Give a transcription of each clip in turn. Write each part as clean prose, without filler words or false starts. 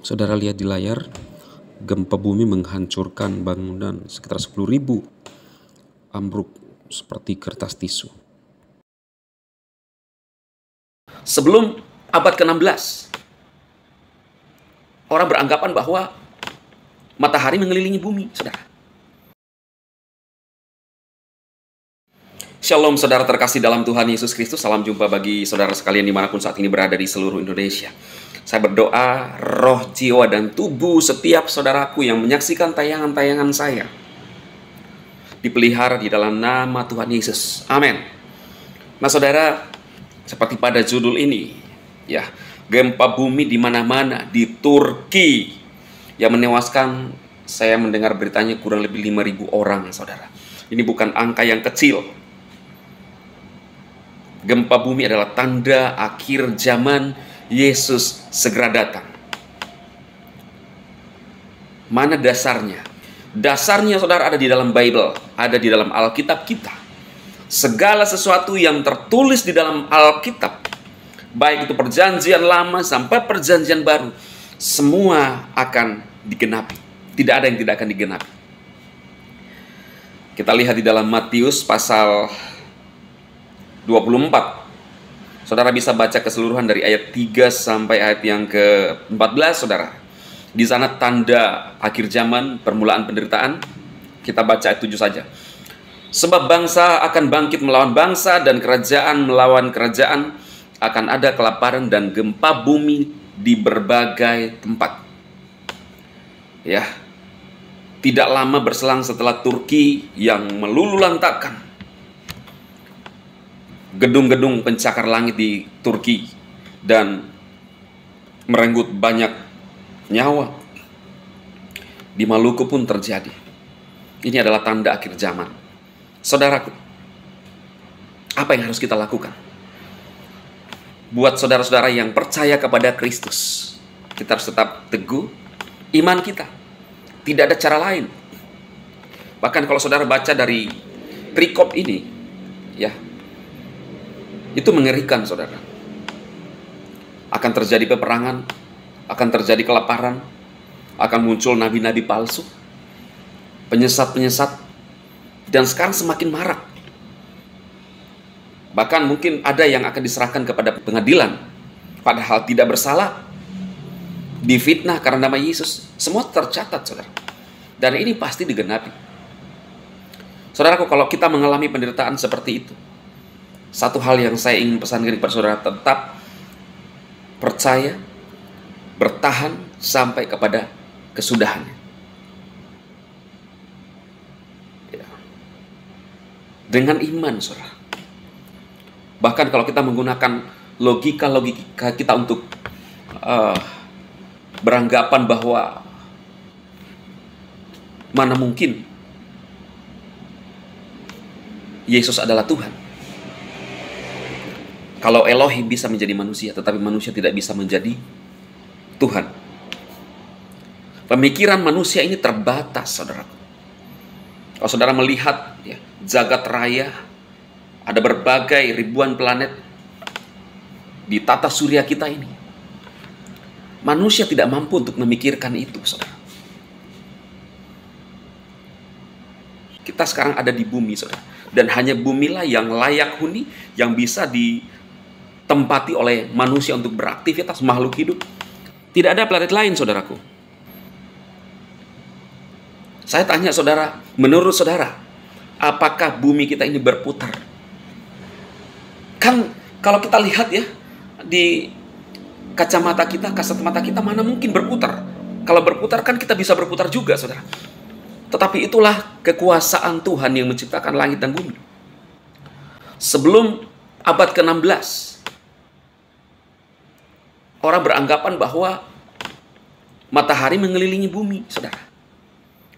Saudara lihat di layar, gempa bumi menghancurkan bangunan sekitar 10.000, ambruk seperti kertas tisu. Sebelum abad ke-16, orang beranggapan bahwa matahari mengelilingi bumi, saudara. Shalom saudara terkasih dalam Tuhan Yesus Kristus. Salam jumpa bagi saudara sekalian dimanapun saat ini berada di seluruh Indonesia. Saya berdoa roh, jiwa, dan tubuh setiap saudaraku yang menyaksikan tayangan-tayangan saya dipelihara di dalam nama Tuhan Yesus. Amin. Nah saudara, seperti pada judul ini, ya, gempa bumi di mana-mana, di Turki yang menewaskan, saya mendengar beritanya kurang lebih 5.000 orang, saudara. Ini bukan angka yang kecil. Gempa bumi adalah tanda akhir zaman, Yesus segera datang. Mana dasarnya? Dasarnya saudara ada di dalam Bible, ada di dalam Alkitab kita. Segala sesuatu yang tertulis di dalam Alkitab, baik itu perjanjian lama sampai perjanjian baru, semua akan digenapi. Tidak ada yang tidak akan digenapi. Kita lihat di dalam Matius pasal 24. Saudara bisa baca keseluruhan dari ayat 3 sampai ayat yang ke-14, saudara. Di sana tanda akhir zaman, permulaan penderitaan. Kita baca ayat 7 saja. Sebab bangsa akan bangkit melawan bangsa dan kerajaan melawan kerajaan, akan ada kelaparan dan gempa bumi di berbagai tempat. Ya. Tidak lama berselang setelah Turki yang meluluhlantakkan gedung-gedung pencakar langit di Turki dan merenggut banyak nyawa. Di Maluku pun terjadi. Ini adalah tanda akhir zaman. Saudaraku, apa yang harus kita lakukan? Buat saudara-saudara yang percaya kepada Kristus, kita harus tetap teguh iman kita. Tidak ada cara lain. Bahkan kalau saudara baca dari perikop ini, ya, itu mengerikan, saudara. Akan terjadi peperangan, akan terjadi kelaparan, akan muncul nabi-nabi palsu, penyesat-penyesat, dan sekarang semakin marak. Bahkan mungkin ada yang akan diserahkan kepada pengadilan, padahal tidak bersalah, difitnah karena nama Yesus. Semua tercatat, saudara. Dan ini pasti digenapi. Saudaraku, kalau kita mengalami penderitaan seperti itu, satu hal yang saya ingin pesankan kepada saudara, tetap percaya, bertahan sampai kepada kesudahannya. Ya. Dengan iman, saudara. Bahkan kalau kita menggunakan logika kita untuk beranggapan bahwa mana mungkin Yesus adalah Tuhan. Kalau Elohim bisa menjadi manusia, tetapi manusia tidak bisa menjadi Tuhan. Pemikiran manusia ini terbatas, saudara. Kalau saudara melihat, ya, jagat raya, ada berbagai ribuan planet di tata surya kita ini. Manusia tidak mampu untuk memikirkan itu, saudara. Kita sekarang ada di bumi, saudara. Dan hanya bumilah yang layak huni, yang bisa ditempati oleh manusia untuk beraktivitas, makhluk hidup. Tidak ada planet lain, saudaraku. Saya tanya saudara, menurut saudara, apakah bumi kita ini berputar? Kan kalau kita lihat, ya, di kacamata kita, kasat mata kita, mana mungkin berputar? Kalau berputar kan kita bisa berputar juga, saudara. Tetapi itulah kekuasaan Tuhan yang menciptakan langit dan bumi. Sebelum abad ke-16, orang beranggapan bahwa matahari mengelilingi bumi, saudara.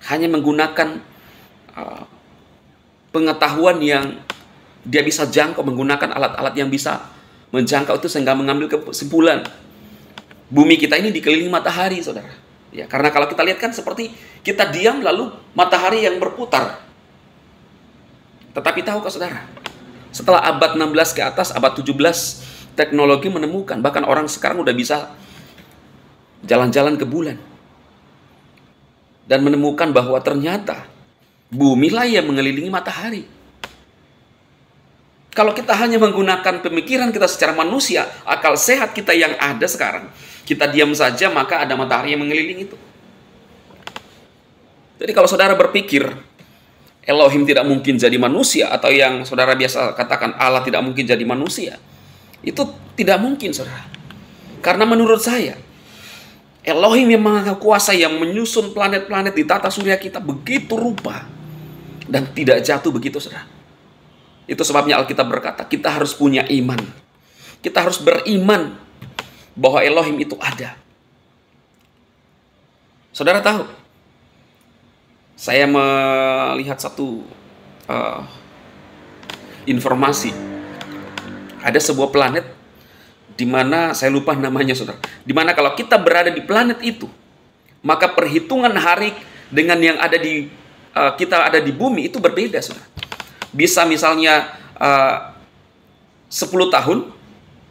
Hanya menggunakan pengetahuan yang dia bisa jangkau, menggunakan alat-alat yang bisa menjangkau itu sehingga mengambil kesimpulan bumi kita ini dikelilingi matahari, saudara. Ya, karena kalau kita lihat kan seperti kita diam lalu matahari yang berputar. Tetapi tahukah saudara, setelah abad 16 ke atas, abad 17, teknologi menemukan, bahkan orang sekarang udah bisa jalan-jalan ke bulan, dan menemukan bahwa ternyata bumi lah yang mengelilingi matahari. Kalau kita hanya menggunakan pemikiran kita secara manusia, akal sehat kita yang ada sekarang, kita diam saja, maka ada matahari yang mengelilingi itu. Jadi kalau saudara berpikir Elohim tidak mungkin jadi manusia, atau yang saudara biasa katakan Allah tidak mungkin jadi manusia, itu tidak mungkin, saudara. Karena menurut saya, Elohim yang maha kuasa yang menyusun planet-planet di tata surya kita begitu rupa dan tidak jatuh begitu, saudara. Itu sebabnya Alkitab berkata, kita harus punya iman. Kita harus beriman bahwa Elohim itu ada. Saudara tahu, saya melihat satu informasi. Ada sebuah planet di mana saya lupa namanya, saudara. Di mana kalau kita berada di planet itu, maka perhitungan hari dengan yang ada di kita ada di bumi itu berbeda, saudara. Bisa misalnya 10 tahun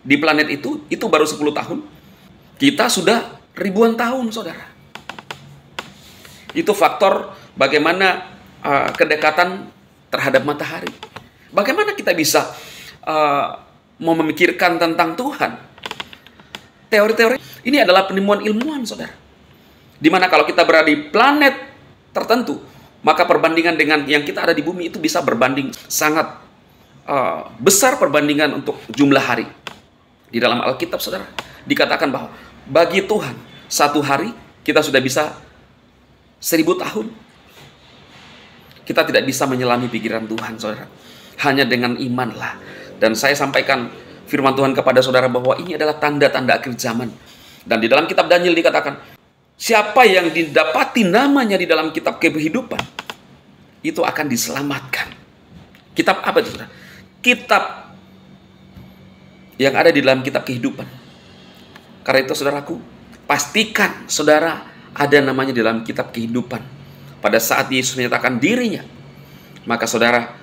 di planet itu baru 10 tahun. Kita sudah ribuan tahun, saudara. Itu faktor bagaimana kedekatan terhadap matahari. Bagaimana kita bisa mau memikirkan tentang Tuhan? Teori-teori ini adalah penemuan ilmuwan, saudara. Dimana kalau kita berada di planet tertentu, maka perbandingan dengan yang kita ada di bumi itu bisa berbanding sangat besar perbandingan untuk jumlah hari. Di dalam Alkitab, saudara, dikatakan bahwa bagi Tuhan satu hari kita sudah bisa 1000 tahun. Kita tidak bisa menyelami pikiran Tuhan, saudara. Hanya dengan imanlah. Dan saya sampaikan firman Tuhan kepada saudara bahwa ini adalah tanda-tanda akhir zaman. Dan di dalam kitab Daniel dikatakan, siapa yang didapati namanya di dalam kitab kehidupan, itu akan diselamatkan. Kitab apa itu, saudara? Kitab yang ada di dalam kitab kehidupan. Karena itu, saudaraku, pastikan saudara ada namanya di dalam kitab kehidupan. Pada saat Yesus menyatakan dirinya, maka saudara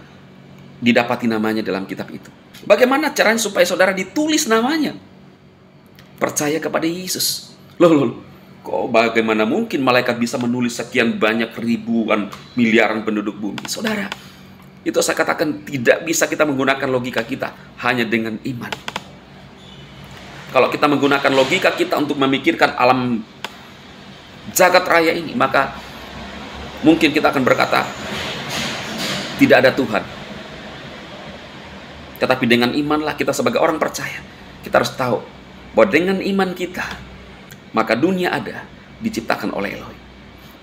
didapati namanya dalam kitab itu. Bagaimana caranya supaya saudara ditulis namanya? Percaya kepada Yesus. Loh. Kok bagaimana mungkin malaikat bisa menulis sekian banyak ribuan miliaran penduduk bumi? Saudara, itu saya katakan tidak bisa kita menggunakan logika kita, hanya dengan iman. Kalau kita menggunakan logika kita untuk memikirkan alam jagat raya ini, maka mungkin kita akan berkata tidak ada Tuhan. Tetapi dengan imanlah kita sebagai orang percaya, kita harus tahu bahwa dengan iman kita, maka dunia ada, diciptakan oleh Elohim.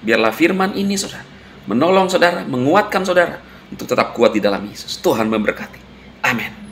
Biarlah firman ini, saudara, menolong saudara, menguatkan saudara untuk tetap kuat di dalam Yesus. Tuhan memberkati. Amin.